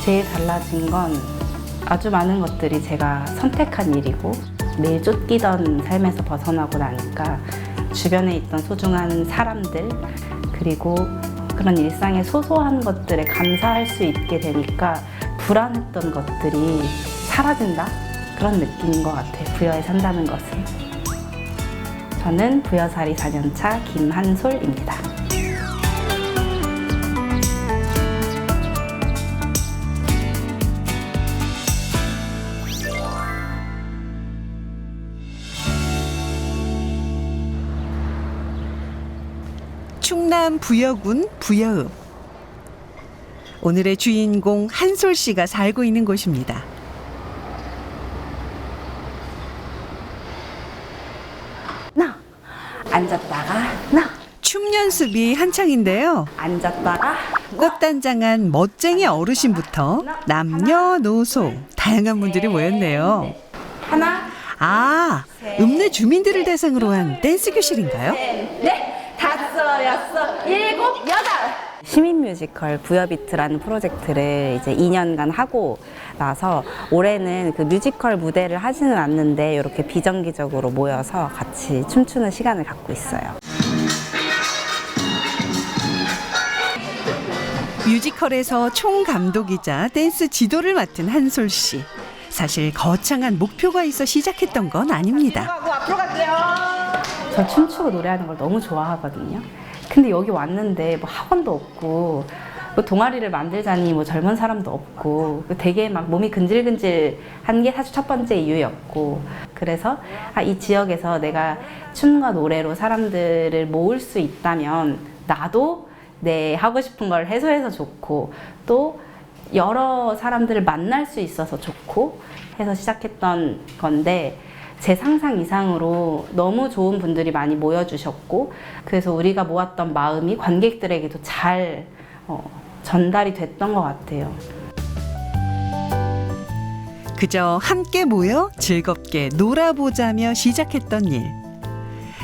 제일 달라진 건 아주 많은 것들이 제가 선택한 일이고 매일 쫓기던 삶에서 벗어나고 나니까 주변에 있던 소중한 사람들 그리고 그런 일상의 소소한 것들에 감사할 수 있게 되니까 불안했던 것들이 사라진다? 그런 느낌인 것 같아요. 부여에 산다는 것은. 저는 부여살이 4년차 김한솔입니다. 충남 부여군 부여읍. 오늘의 주인공 한솔 씨가 살고 있는 곳입니다. 나 앉았다가 나 춤 연습이 한창인데요. 앉았다가 꽃단장한 멋쟁이 어르신부터 남녀노소 다양한 분들이 모였네요. 하나 아, 읍내 주민들을 대상으로 한 댄스 교실인가요? 넷, 다섯, 여섯, 일곱, 여덟. 시민 뮤지컬 부여비트라는 프로젝트를 이제 2년간 하고 나서 올해는 그 뮤지컬 무대를 하지는 않는데 이렇게 비정기적으로 모여서 같이 춤추는 시간을 갖고 있어요. 뮤지컬에서 총감독이자 댄스 지도를 맡은 한솔 씨. 사실 거창한 목표가 있어 시작했던 건 아닙니다. 앞으로 갈게요. 저 춤추고 노래하는 걸 너무 좋아하거든요. 근데 여기 왔는데 뭐 학원도 없고 뭐 동아리를 만들자니 뭐 젊은 사람도 없고 되게 막 몸이 근질근질한 게 사실 첫 번째 이유였고 그래서 이 지역에서 내가 춤과 노래로 사람들을 모을 수 있다면 나도 내 하고 싶은 걸 해소해서 좋고 또 여러 사람들을 만날 수 있어서 좋고 해서 시작했던 건데 제 상상 이상으로 너무 좋은 분들이 많이 모여주셨고 그래서 우리가 모았던 마음이 관객들에게도 잘 전달이 됐던 것 같아요. 그저 함께 모여 즐겁게 놀아보자며 시작했던 일.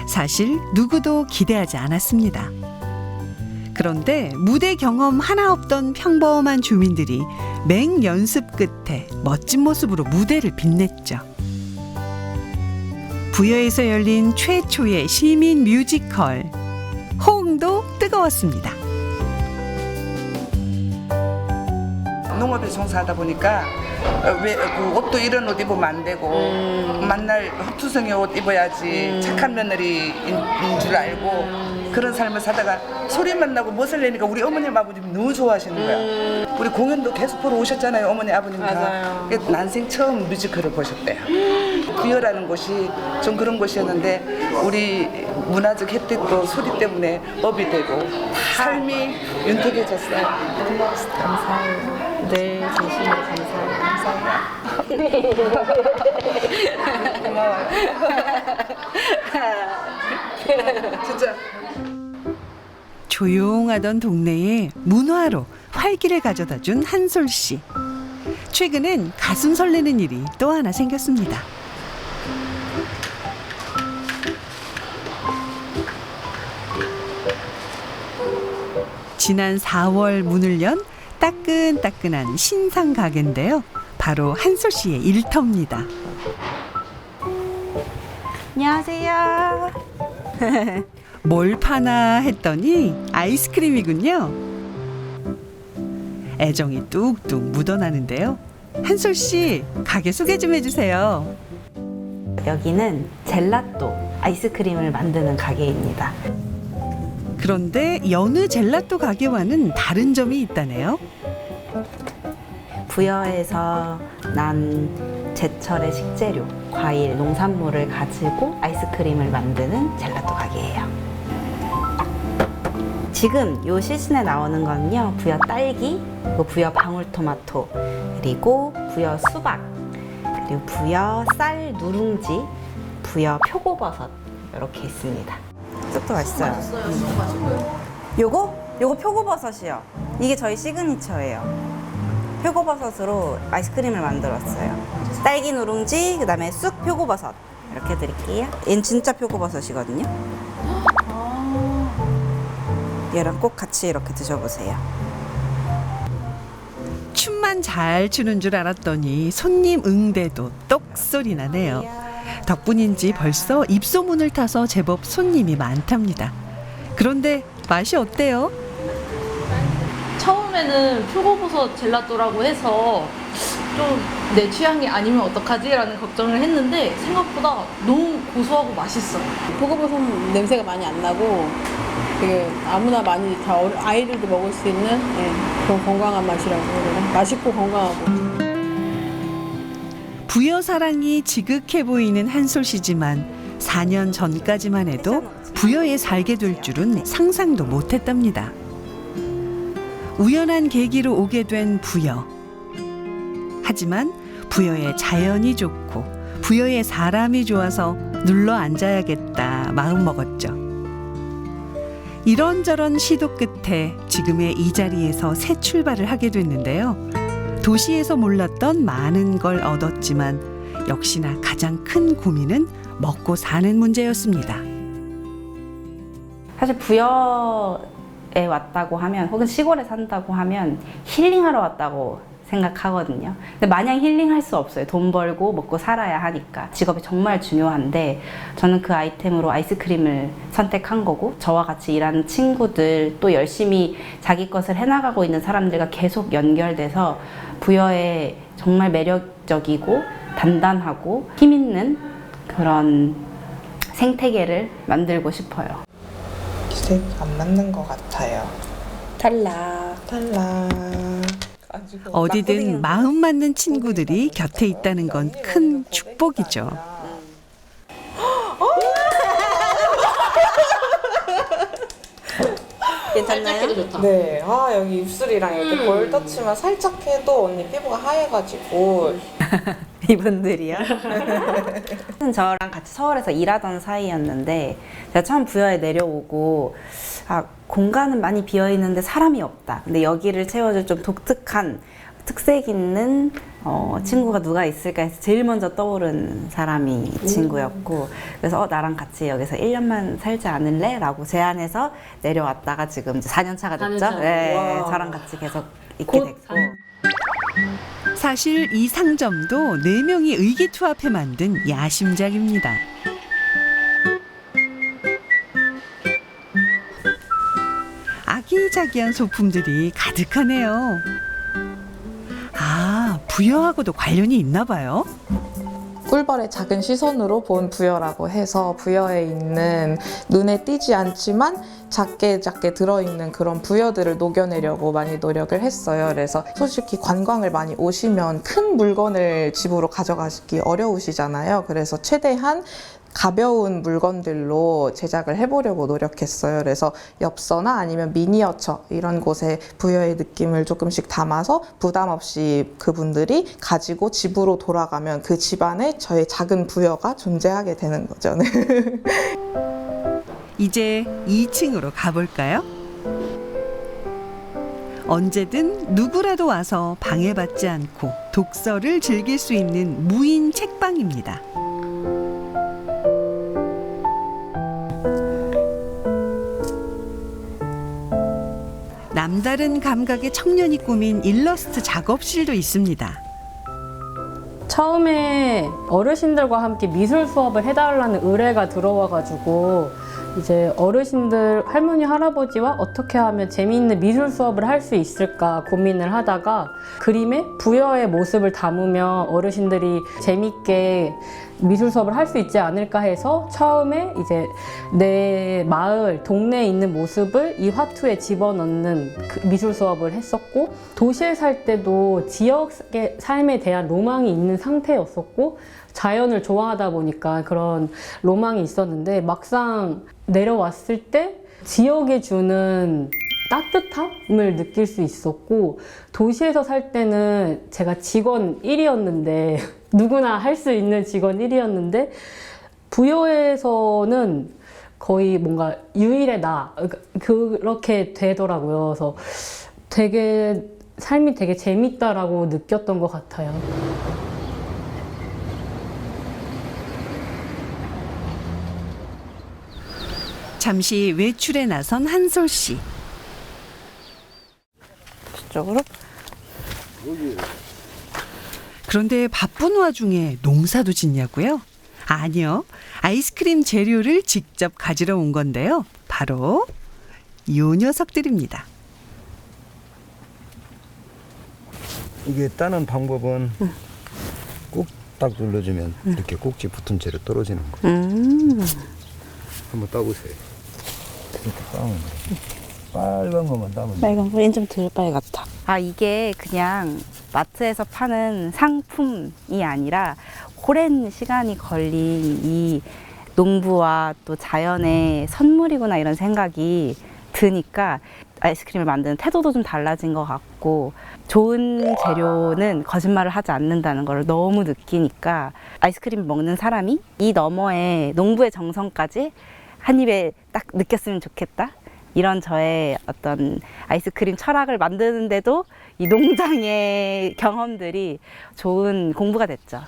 사실 누구도 기대하지 않았습니다. 그런데 무대 경험 하나 없던 평범한 주민들이 맹연습 끝에 멋진 모습으로 무대를 빛냈죠. 부여에서 열린 최초의 시민 뮤지컬. 호응도 뜨거웠습니다. 농업에 종사하다 보니까 왜 그 옷도 이런 옷 입으면 안 되고 만날 흡투성의 옷 입어야지 착한 며느리인 줄 알고 그런 삶을 살다가 소리만 나고 멋을 내니까 우리 어머님 아버님 너무 좋아하시는 거야. 우리 공연도 계속 보러 오셨잖아요. 어머니 아버님 다. 난생 처음 뮤지컬을 보셨대요. 부여라는 곳이 좀 그런 곳이었는데 우리 문화적 혜택도 소리 때문에 업이 되고 삶이 윤택해졌어요. 감사해요. 늘 진심으로 감사해요. 감사해요. 고마워요. 진짜. 조용하던 동네에 문화로 활기를 가져다 준 한솔 씨. 최근엔 가슴 설레는 일이 또 하나 생겼습니다. 지난 4월 문을 연 따끈따끈한 신상 가게인데요. 바로 한솔 씨의 일터입니다. 안녕하세요. 뭘 파나 했더니 아이스크림이군요. 애정이 뚝뚝 묻어나는데요. 한솔 씨, 가게 소개 좀 해주세요. 여기는 젤라또 아이스크림을 만드는 가게입니다. 그런데 여느 젤라또 가게와는 다른 점이 있다네요. 부여에서 난 제철의 식재료, 과일, 농산물을 가지고 아이스크림을 만드는 젤라또 가게예요. 지금 요 시즌에 나오는 건요, 부여 딸기, 그리고 부여 방울토마토, 그리고 부여 수박, 그리고 부여 쌀 누룽지, 부여 표고버섯 이렇게 있습니다. 쑥도 맛있어요. 요거 표고버섯이요. 이게 저희 시그니처예요. 표고버섯으로 아이스크림을 만들었어요. 딸기 누룽지, 그다음에 쑥 표고버섯 이렇게 드릴게요. 얘는 진짜 표고버섯이거든요. 얘랑 꼭 같이 이렇게 드셔보세요. 춤만 잘 추는 줄 알았더니 손님 응대도 똑소리 나네요. 덕분인지 벌써 입소문을 타서 제법 손님이 많답니다. 그런데 맛이 어때요? 처음에는 표고버섯 젤라또라고 해서 좀 내 취향이 아니면 어떡하지라는 걱정을 했는데 생각보다 너무 고소하고 맛있어요. 표고버섯 냄새가 많이 안 나고 되게 아무나 많이 다 아이들도 먹을 수 있는 그런 건강한 맛이라고 해야 되나? 맛있고 건강하고. 부여 사랑이 지극해 보이는 한솔 씨지만 4년 전까지만 해도 부여에 살게 될 줄은 상상도 못했답니다. 우연한 계기로 오게 된 부여. 하지만 부여의 자연이 좋고 부여의 사람이 좋아서 눌러 앉아야겠다 마음먹었죠. 이런저런 시도 끝에 지금의 이 자리에서 새 출발을 하게 됐는데요. 도시에서 몰랐던 많은 걸 얻었지만 역시나 가장 큰 고민은 먹고 사는 문제였습니다. 사실 부여에 왔다고 하면 혹은 시골에 산다고 하면 힐링하러 왔다고 생각하거든요. 근데 마냥 힐링할 수 없어요. 돈 벌고 먹고 살아야 하니까. 직업이 정말 중요한데 저는 그 아이템으로 아이스크림을 선택한 거고 저와 같이 일하는 친구들 또 열심히 자기 것을 해나가고 있는 사람들과 계속 연결돼서 부여에 정말 매력적이고 단단하고 힘 있는 그런 생태계를 만들고 싶어요. 기색이 안 맞는 것 같아요. 탈락. 탈락. 어디든 마음 맞는 친구들이 곁에 있다는 건 큰 축복이죠. 괜찮나요? 좋다. 네, 여기 입술이랑 이렇게 볼 터치만 살짝 해도 언니 피부가 하얘가지고 이분들이요? 저랑 같이 서울에서 일하던 사이였는데 제가 처음 부여에 내려오고 공간은 많이 비어있는데 사람이 없다. 근데 여기를 채워줄 좀 독특한 특색 있는 친구가 누가 있을까 해서 제일 먼저 떠오른 사람이 이 친구였고 그래서 나랑 같이 여기서 1년만 살지 않을래? 라고 제안해서 내려왔다가 지금 이제 4년 차가 됐죠. 4년 차. 네, 와. 저랑 같이 계속 있게 됐고 사실 이 상점도 4명이 의기투합해 만든 야심작입니다. 아기자기한 소품들이 가득하네요. 부여하고도 관련이 있나 봐요. 꿀벌의 작은 시선으로 본 부여라고 해서 부여에 있는 눈에 띄지 않지만 작게 들어있는 그런 부여들을 녹여내려고 많이 노력을 했어요. 그래서 솔직히 관광을 많이 오시면 큰 물건을 집으로 가져가기 어려우시잖아요. 그래서 최대한 가벼운 물건들로 제작을 해보려고 노력했어요. 그래서 엽서나 아니면 미니어처 이런 곳에 부여의 느낌을 조금씩 담아서 부담 없이 그분들이 가지고 집으로 돌아가면 그 집안에 저의 작은 부여가 존재하게 되는 거죠. 네. 이제 2층으로 가볼까요? 언제든 누구라도 와서 방해받지 않고 독서를 즐길 수 있는 무인 책방입니다. 남다른 감각의 청년이 꾸민 일러스트 작업실도 있습니다. 처음에 어르신들과 함께 미술 수업을 해달라는 의뢰가 들어와가지고 이제 어르신들 할머니 할아버지와 어떻게 하면 재미있는 미술 수업을 할 수 있을까 고민을 하다가 그림에 부여의 모습을 담으면 어르신들이 재밌게 미술 수업을 할 수 있지 않을까 해서 처음에 이제 내 마을 동네에 있는 모습을 이 화투에 집어넣는 그 미술 수업을 했었고 도시에 살 때도 지역의 삶에 대한 로망이 있는 상태였었고 자연을 좋아하다 보니까 그런 로망이 있었는데 막상 내려왔을 때 지역이 주는 따뜻함을 느낄 수 있었고 도시에서 살 때는 제가 직원 1이었는데 누구나 할 수 있는 직원 1이었는데 부여에서는 거의 뭔가 유일의 나 그렇게 되더라고요. 그래서 되게 삶이 되게 재밌다라고 느꼈던 것 같아요. 잠시 외출에 나선 한솔 씨. 쪽으로. 그런데 바쁜 와중에 농사도 짓냐고요? 아니요. 아이스크림 재료를 직접 가지러 온 건데요. 바로 요 녀석들입니다. 이게 따는 방법은 꾹 딱 눌러주면 이렇게 꼭지 붙은 채로 떨어지는 거예요. 한번 따보세요. 이렇게 따면 돼요. 빨간 것만 따면 돼요. 빨간 거는 좀 덜 빨갛다. 아, 이게 그냥 마트에서 파는 상품이 아니라 오랜 시간이 걸린 이 농부와 또 자연의 선물이구나 이런 생각이 드니까 아이스크림을 만드는 태도도 좀 달라진 것 같고, 좋은 재료는 거짓말을 하지 않는다는 걸 너무 느끼니까 아이스크림 먹는 사람이 이 너머에 농부의 정성까지 한 입에 딱 느꼈으면 좋겠다. 이런 저의 어떤 아이스크림 철학을 만드는데도 이 농장의 경험들이 좋은 공부가 됐죠.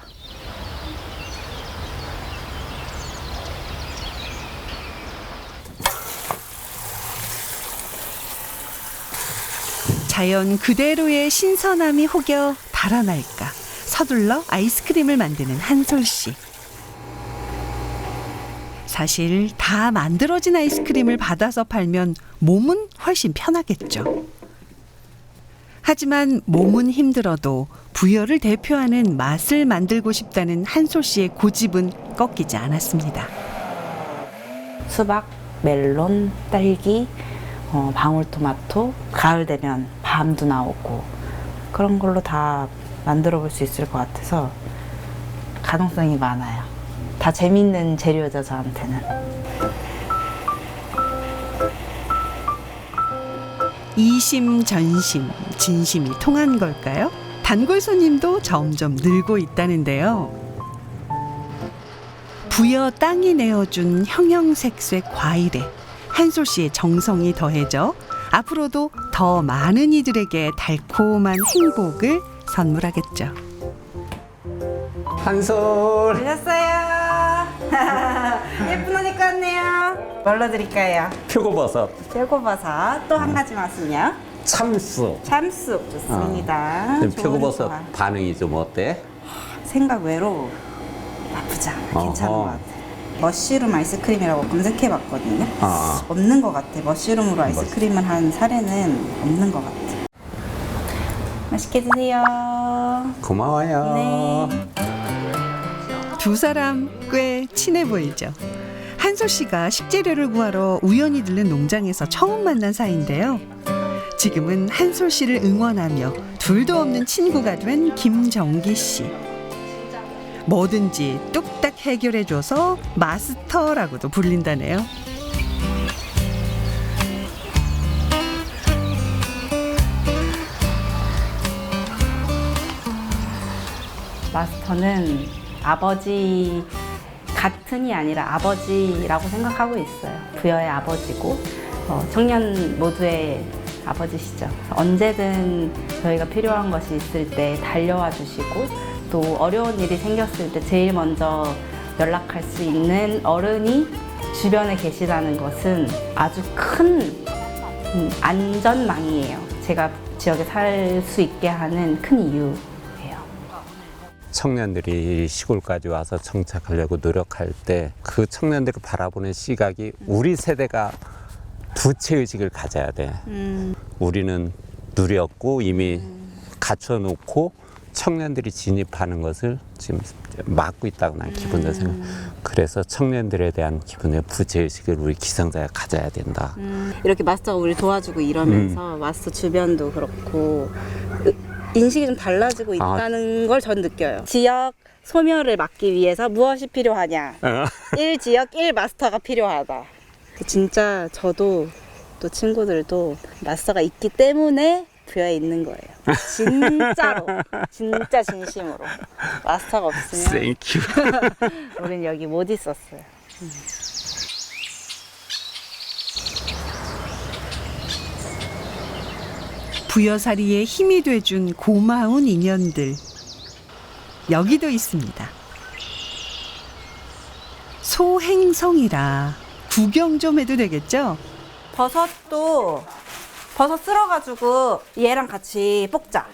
자연 그대로의 신선함이 혹여 달아날까 서둘러 아이스크림을 만드는 한솔 씨. 사실 다 만들어진 아이스크림을 받아서 팔면 몸은 훨씬 편하겠죠. 하지만 몸은 힘들어도 부여를 대표하는 맛을 만들고 싶다는 한솔 씨의 고집은 꺾이지 않았습니다. 수박, 멜론, 딸기, 방울토마토, 가을 되면 밤도 나오고 그런 걸로 다 만들어 볼 수 있을 것 같아서 가능성이 많아요. 다 재밌는 재료죠, 저한테는. 이심전심, 진심이 통한 걸까요? 단골 손님도 점점 늘고 있다는데요. 부여 땅이 내어준 형형색색 과일에 한솔 씨의 정성이 더해져 앞으로도 더 많은 이들에게 달콤한 행복을 선물하겠죠. 한솔. 오셨어요. 예쁜 옷 입고 왔네요. 뭘로 드릴까요? 표고버섯, 표고버섯. 또 한 가지 맛은요? 참쑥. 참쑥 좋습니다. 근데 좋은 표고버섯 조합. 반응이 좀 어때? 생각 외로 나쁘지 않아. 괜찮은 어허. 것 같아. 머쉬룸 아이스크림이라고 검색해봤거든요. 아. 없는 것 같아. 머쉬룸으로 아이스크림을 한 사례는 없는 것 같아. 맛있게 드세요. 고마워요. 네. 두 사람 꽤 친해 보이죠. 한솔 씨가 식재료를 구하러 우연히 들른 농장에서 처음 만난 사이인데요. 지금은 한솔 씨를 응원하며 둘도 없는 친구가 된 김정기 씨. 뭐든지 뚝딱 해결해줘서 마스터라고도 불린다네요. 마스터는 아버지 같은이 아니라 아버지라고 생각하고 있어요. 부여의 아버지고 청년 모두의 아버지시죠. 언제든 저희가 필요한 것이 있을 때 달려와 주시고, 또 어려운 일이 생겼을 때 제일 먼저 연락할 수 있는 어른이 주변에 계시다는 것은 아주 큰 안전망이에요. 제가 지역에 살 수 있게 하는 큰 이유예요. 청년들이 시골까지 와서 정착하려고 노력할 때 그 청년들을 바라보는 시각이 우리 세대가 부채의식을 가져야 돼. 우리는 누렸고 이미 갖춰놓고 청년들이 진입하는 것을 지금 막고 있다고 난 기본적으로 생각. 그래서 청년들에 대한 기본의 부채의식을 우리 기성자가 가져야 된다. 이렇게 마스터가 우리 도와주고 이러면서 마스터 주변도 그렇고 인식이 좀 달라지고 있다는 걸 전 느껴요. 지역 소멸을 막기 위해서 무엇이 필요하냐? 1지역 1마스터가 필요하다. 진짜 저도 또 친구들도 마스터가 있기 때문에 부여에 있는 거예요. 진짜로. 진짜 진심으로. 마스터가 없으면 땡큐. 우린 여기 못 있었어요. 부여살이에 힘이 돼준 고마운 인연들. 여기도 있습니다. 소행성이라 구경 좀 해도 되겠죠? 버섯 쓸어가지고 얘랑 같이 볶자.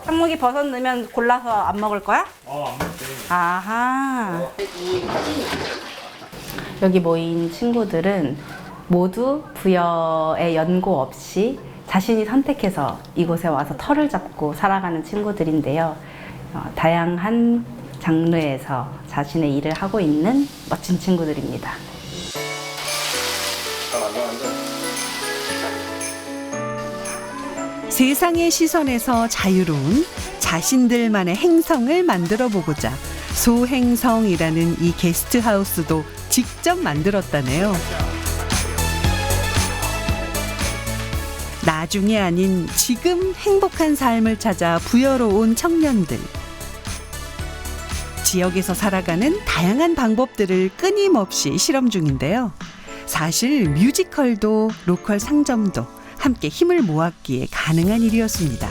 상목이 버섯 넣으면 골라서 안 먹을 거야? 안 먹지. 아하. 여기 모인 친구들은 모두 부여의 연고 없이 자신이 선택해서 이곳에 와서 터를 잡고 살아가는 친구들인데요. 다양한 장르에서 자신의 일을 하고 있는 멋진 친구들입니다. 세상의 시선에서 자유로운 자신들만의 행성을 만들어 보고자 소행성이라는 이 게스트하우스도 직접 만들었다네요. 나중에 아닌 지금 행복한 삶을 찾아 부여로 온 청년들. 지역에서 살아가는 다양한 방법들을 끊임없이 실험 중인데요. 사실 뮤지컬도 로컬 상점도 함께 힘을 모았기에 가능한 일이었습니다.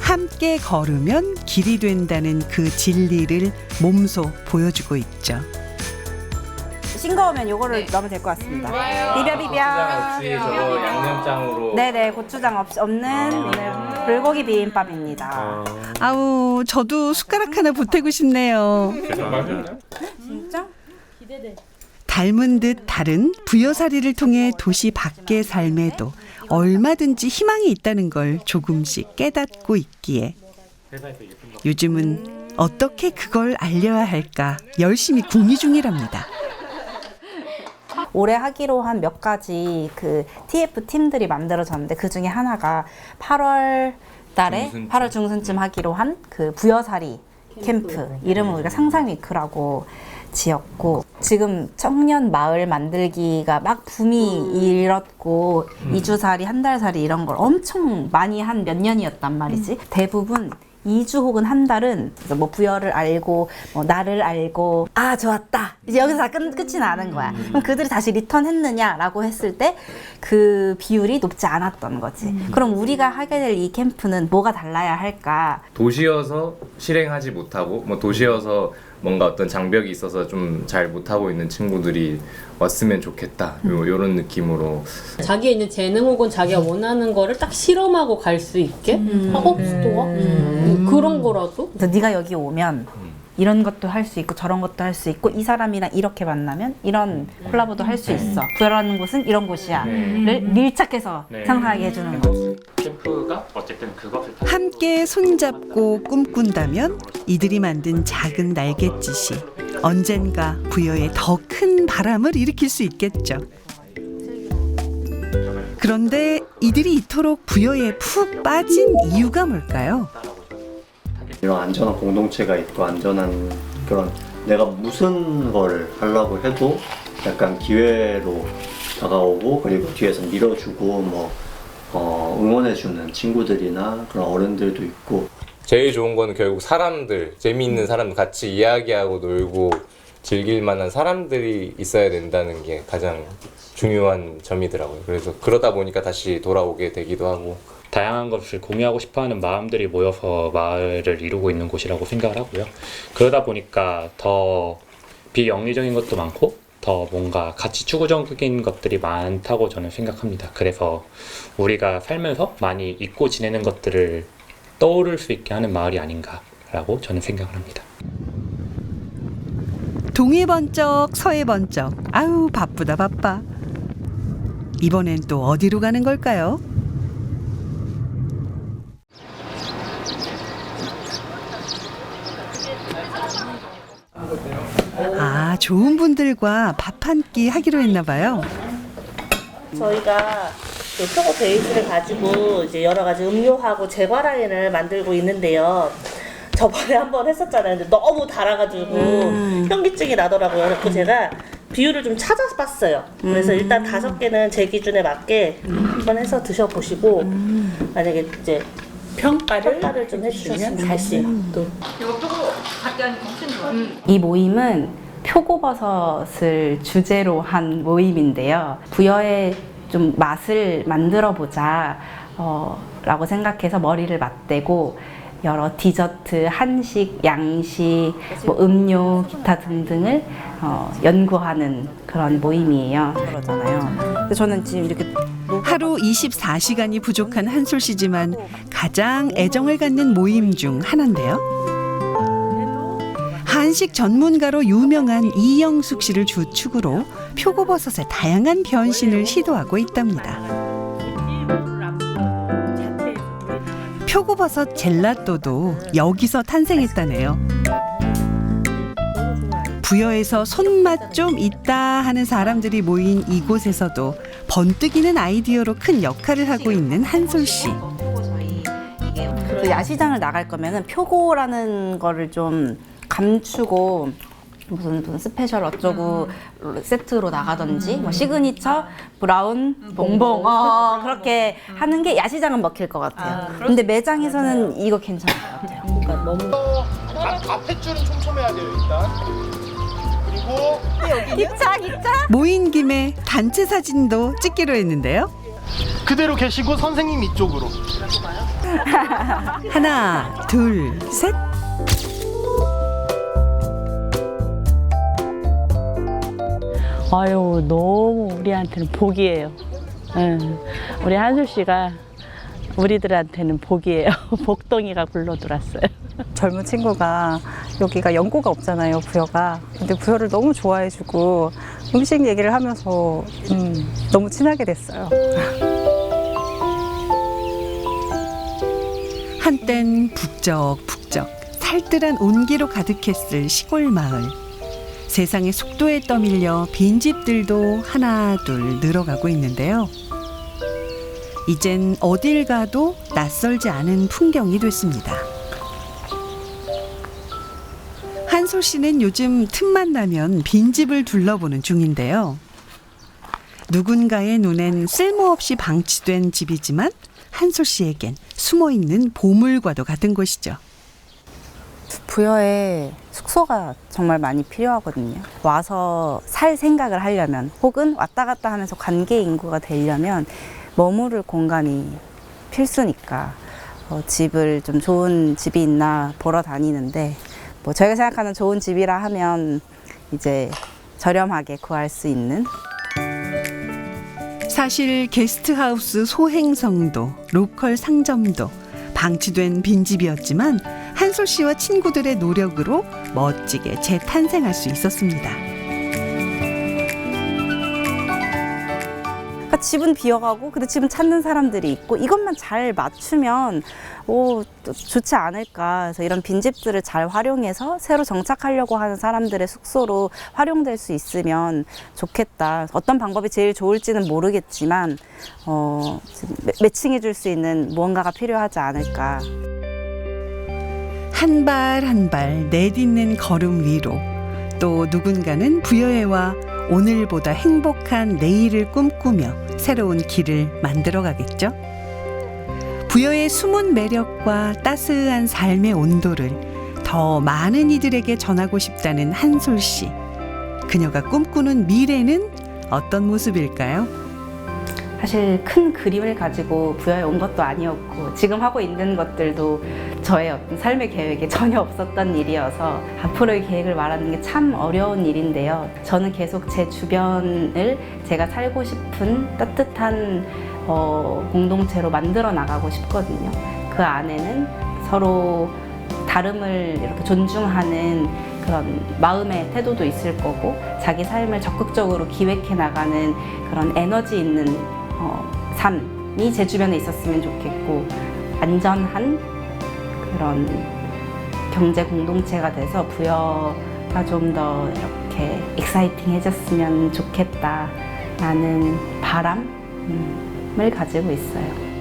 함께 걸으면 길이 된다는 그 진리를 몸소 보여주고 있죠. 싱거우면 요거를 넣으면 될 것 같습니다. 비벼. 고추장 없이 저거 양념장으로. 네네, 고추장 없는 오늘 불고기 비빔밥입니다. 아우, 저도 숟가락 하나 보태고 싶네요. 진짜? 닮은 듯 다른 부여살이를 통해 도시 밖의 삶에도 얼마든지 희망이 있다는 걸 조금씩 깨닫고 있기에 요즘은 어떻게 그걸 알려야 할까 열심히 궁리 중이랍니다. 올해 하기로 한 몇 가지 그 TF 팀들이 만들어졌는데 그 중에 하나가 8월 달에 8월 중순쯤 하기로 한 그 부여살이 캠프, 이름은 우리가 상상위크라고 지었고, 지금 청년 마을 만들기가 막 붐이 일었고 2주살이, 한 달살이 이런 걸 엄청 많이 한 몇 년이었단 말이지. 대부분 2주 혹은 한 달은 뭐 부여를 알고 뭐 나를 알고 아 좋았다 이제 여기서 다 끝이 나는 거야. 그럼 그들이 다시 리턴했느냐라고 했을 때 그 비율이 높지 않았던 거지. 그럼 우리가 하게 될 이 캠프는 뭐가 달라야 할까? 도시여서 실행하지 못하고 뭐 도시여서 뭔가 어떤 장벽이 있어서 좀 잘 못하고 있는 친구들이 왔으면 좋겠다. 요런 느낌으로 자기에 있는 재능 혹은 자기가 원하는 거를 딱 실험하고 갈 수 있게 팝업스토어 그런 거라도 그래서 네가 여기 오면 이런 것도 할 수 있고 저런 것도 할 수 있고 이 사람이랑 이렇게 만나면 이런 콜라보도 할 수 있어. 부여라는 곳은 이런 곳이야를 밀착해서 상상하게 해주는 거지. 캠프가 어쨌든 그것을 다 함께 손잡고 꿈꾼다면 이들이 만든 작은 날갯짓이 언젠가 부여에 더 큰 바람을 일으킬 수 있겠죠. 그런데 이들이 이토록 부여에 푹 빠진 이유가 뭘까요? 이런 안전한 공동체가 있고 안전한 그런 내가 무슨 걸 하려고 해도 약간 기회로 다가오고 그리고 뒤에서 밀어주고 응원해주는 친구들이나 그런 어른들도 있고 제일 좋은 거는 결국 사람들, 재미있는 사람들 같이 이야기하고 놀고 즐길 만한 사람들이 있어야 된다는 게 가장 중요한 점이더라고요. 그래서 그러다 보니까 다시 돌아오게 되기도 하고 다양한 것을 공유하고 싶어하는 마음들이 모여서 마을을 이루고 있는 곳이라고 생각을 하고요. 그러다 보니까 더 비영리적인 것도 많고 더 뭔가 가치 추구적인 것들이 많다고 저는 생각합니다. 그래서 우리가 살면서 많이 잊고 지내는 것들을 떠오를 수 있게 하는 마을이 아닌가라고 저는 생각을 합니다. 동해 번쩍 서해 번쩍 아우 바쁘다 바빠. 이번엔 또 어디로 가는 걸까요? 아, 좋은 분들과 밥 한 끼 하기로 했나 봐요. 저희가 그 표고 베이스를 가지고 이제 여러 가지 음료하고 제과 라인을 만들고 있는데요. 저번에 한번 했었잖아요. 근데 너무 달아가지고 현기증이 나더라고요. 그래서 제가 비율을 좀 찾아봤어요. 그래서 일단 5개는 제 기준에 맞게 한번 해서 드셔보시고 만약에 이제 평가를 좀 해주셨으면 좋겠어요. 이거 표고 같이 하니까 훨씬 좋아요. 이 모임은 표고버섯을 주제로 한 모임인데요. 부여의 좀 맛을 만들어 보자 라고 생각해서 머리를 맞대고 여러 디저트, 한식, 양식, 뭐 음료, 기타 등등을 연구하는 그런 모임이에요. 그러잖아요. 근데 저는 지금 이렇게 하루 24시간이 부족한 한솔 씨지만 가장 애정을 갖는 모임 중 하나인데요. 한식 전문가로 유명한 이영숙 씨를 주축으로 표고버섯의 다양한 변신을 시도하고 있답니다. 표고버섯 젤라또도 여기서 탄생했다네요. 부여에서 손맛 좀 있다 하는 사람들이 모인 이곳에서도 번뜩이는 아이디어로 큰 역할을 하고 있는 한솔 씨. 그 야시장을 나갈 거면은 표고라는 거를 좀 감추고 무슨 스페셜 어쩌고 세트로 나가든지 뭐 시그니처 브라운 봉봉 그렇게 하는 게 야시장은 먹힐 것 같아요. 근데 매장에서는 이거 괜찮을 것 같아요. 그러니까 너무 앞에 줄은 촘촘해야 돼요 일단. 그리고 기차 모인 김에 단체 사진도 찍기로 했는데요. 그대로 계시고 선생님 이쪽으로. 하나, 둘, 셋. 아유, 너무 우리한테는 복이에요. 우리 한솔 씨가 우리들한테는 복이에요. 복덩이가 굴러들었어요. 젊은 친구가 여기가 연고가 없잖아요, 부여가. 근데 부여를 너무 좋아해주고 음식 얘기를 하면서 너무 친하게 됐어요. 한땐 북적북적 살뜰한 온기로 가득했을 시골 마을. 세상의 속도에 떠밀려 빈집들도 하나 둘 늘어가고 있는데요. 이젠 어딜 가도 낯설지 않은 풍경이 됐습니다. 한솔 씨는 요즘 틈만 나면 빈집을 둘러보는 중인데요. 누군가의 눈엔 쓸모없이 방치된 집이지만 한솔 씨에겐 숨어있는 보물과도 같은 곳이죠. 부여에 숙소가 정말 많이 필요하거든요. 와서 살 생각을 하려면 혹은 왔다 갔다 하면서 관계 인구가 되려면 머무를 공간이 필수니까 집을 좀 좋은 집이 있나 보러 다니는데 뭐 저희가 생각하는 좋은 집이라 하면 이제 저렴하게 구할 수 있는 사실 게스트하우스 소행성도 로컬 상점도 방치된 빈집이었지만 한솔 씨와 친구들의 노력으로 멋지게 재탄생할 수 있었습니다. 그러니까 집은 비어가고 근데 집은 찾는 사람들이 있고 이것만 잘 맞추면 좋지 않을까. 그래서 이런 빈집들을 잘 활용해서 새로 정착하려고 하는 사람들의 숙소로 활용될 수 있으면 좋겠다. 어떤 방법이 제일 좋을지는 모르겠지만 매칭해 줄 수 있는 무언가가 필요하지 않을까. 한 발 한 발 내딛는 걸음 위로 또 누군가는 부여에 와 오늘보다 행복한 내일을 꿈꾸며 새로운 길을 만들어 가겠죠. 부여의 숨은 매력과 따스한 삶의 온도를 더 많은 이들에게 전하고 싶다는 한솔 씨. 그녀가 꿈꾸는 미래는 어떤 모습일까요? 사실 큰 그림을 가지고 부여에 온 것도 아니었고 지금 하고 있는 것들도 저의 어떤 삶의 계획에 전혀 없었던 일이어서 앞으로의 계획을 말하는 게 참 어려운 일인데요. 저는 계속 제 주변을 제가 살고 싶은 따뜻한 공동체로 만들어 나가고 싶거든요. 그 안에는 서로 다름을 이렇게 존중하는 그런 마음의 태도도 있을 거고 자기 삶을 적극적으로 기획해 나가는 그런 에너지 있는 삶이 제 주변에 있었으면 좋겠고 안전한 그런 경제 공동체가 돼서 부여가 좀 더 이렇게 익사이팅해졌으면 좋겠다라는 바람을 가지고 있어요.